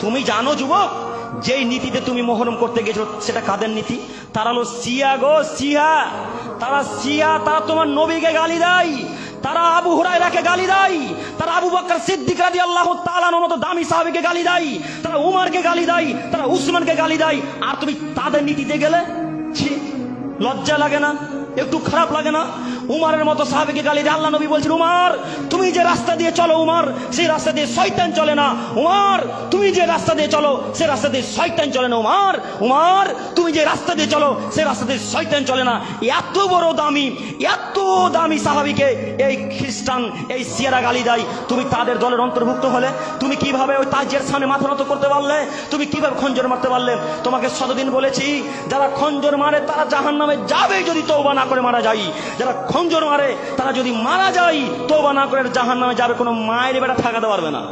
তুমি জানো যুবক, যেই নীতিতে তুমি মোহরম করতে গেছো সেটা কাদের নীতি? তারা হলো শিয়া গো, শিয়া। তারা শিয়া, তারা তোমার নবীকে গালি দেয়, তারা আবু হুরায়রাকে গালি দেয়, তারা আবু বকর সিদ্দিক রাদিয়াল্লাহু তাআলা আনহুর মতো দামি সাহাবীকে গালি দেয়, তারা উমরকে গালি দেয়, তারা উসমানকে গালি দেয়। আর তুমি তাদের নীতিতে গেলে? ছি, লজ্জা লাগে না? একটু খারাপ লাগে না? উমরের মতো সাহাবীকে গালি দেয়। আল্লাহ নবী বলছেন, উমর তুমি যে রাস্তা দিয়ে চলো উমর, সেই রাস্তা দিয়ে শয়তান চলে না। উমর তুমি যে রাস্তা দিয়ে চলো সেই রাস্তা দিয়ে শয়তান চলে না। উমর উমর তুমি যে রাস্তা দিয়ে চলো সেই রাস্তা দিয়ে শয়তান চলে না। এত বড় দামি, এত দামি সাহাবীকে এই খ্রিস্টান, এই শিয়ারা গালি দেয়। তুমি তাদের দলের অন্তর্ভুক্ত হলে তুমি কিভাবে ওই তাজিয়ার সামনে মাথা নত করতে পারলে? তুমি কিভাবে খঞ্জর মারতে পারলে? তোমাকে শতদিন বলেছি, যারা খঞ্জর মারে তারা জাহান্নামে যাবে যদি তওবা না করে মারা যায়। যারা খঞ্জর মারে তারা যদি মারা যায় তওবা না করে জাহান্নামে যাবে, কোনো মায়ের বেটা ঠেকাতে পারবে না।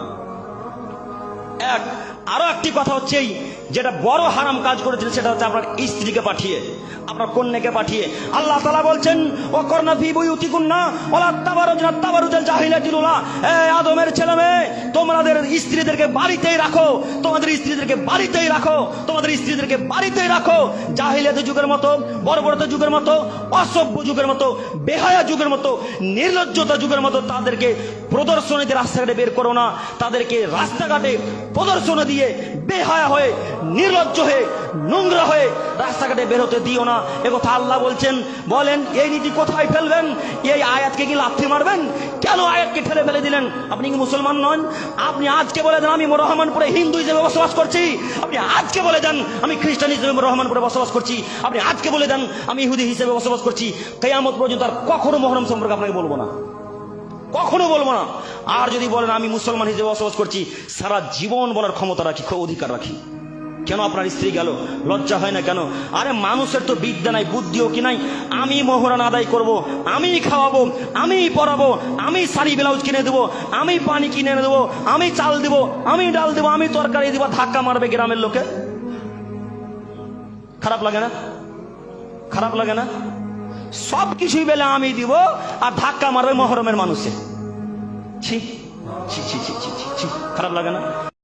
আরো একটি কথা হচ্ছে, যেটা বড় হারাম কাজ করেছিল সেটা হচ্ছে আপনার স্ত্রীকে পাঠিয়ে, আপনার কন্যাকে পাঠিয়ে। আল্লাহ তাআলা বলছেন, ওয়াকরনা ফি বুয়ুতিকুন্না ওয়ালা তাবারুজনা তাবারুজাল জাহিলিয়াতিল উলা। আদমের ছেলে মেয়ে, তোমাদের স্ত্রীদেরকে বাড়িতেই রাখো, তোমাদের স্ত্রীদেরকে বাড়িতেই রাখো, তোমাদের স্ত্রীদেরকে বাড়িতেই রাখো। জাহিলিয়াত যুগের মতো, বর্বরতা যুগের মতো, অসভ্য যুগের মতো, বেহায়া যুগের মতো, নির্লজ্জতা যুগের মতো তাদেরকে প্রদর্শনীতে রাস্তাঘাটে বের করো না। তাদেরকে রাস্তাঘাটে প্রদর্শনী দিয়ে বেহায়া হয়ে, নির্লজ্জ হয়ে, নোংরা হয়ে রাস্তাঘাটে বের হতে দিও না। একথা আল্লাহ বলছেন। বলেন এই নীতি কোথায় ফেলবেন? এই আয়াতকে কি লাথি মারবেন? কেন আয়াতকে ঠেলে ফেলে দিলেন? আপনি কি মুসলমান নন? আপনি আজকে বলে দেন আমি রহমানপুরে হিন্দু হিসেবে বসবাস করছি। আপনি আজকে বলে দেন আমি খ্রিস্টান হিসেবে রহমানপুরে বসবাস করছি। আপনি আজকে বলে দেন আমি ইহুদি হিসেবে বসবাস করছি। কিয়ামত পর্যন্ত আর কখনো মুহররম সম্পর্কে আপনাকে বলবো না, কখনো বলবো না। আর যদি বলেন আমি মুসলমান হিসেবে বসবাস করছি, সারা জীবন বলার ক্ষমতা রাখি, অধিকার রাখি। কেন আপনার স্ত্রী গেল? লজ্জা হয় না কেন? আরে মানুষের তো বিদ্যা নাই, বুদ্ধিও কি নাই? আমি মোহরান আদায় করব, আমি খাওয়াবো, আমি পড়াবো, আমি শাড়ি ব্লাউজ কিনে দেবো, আমি পানি কিনে দেবো, আমি চাল দেবো, আমি ডাল দেবো, আমি তরকারি দেবো। ধাক্কা মারবে গ্রামের লোকে? খারাপ লাগে না? খারাপ লাগে না? সব কিছুই বেলে আমি দিব আর ধাক্কা মারবে মহরমের মানুষে। ছি ছি ছি ছি ছি ছি, খারাপ লাগে না?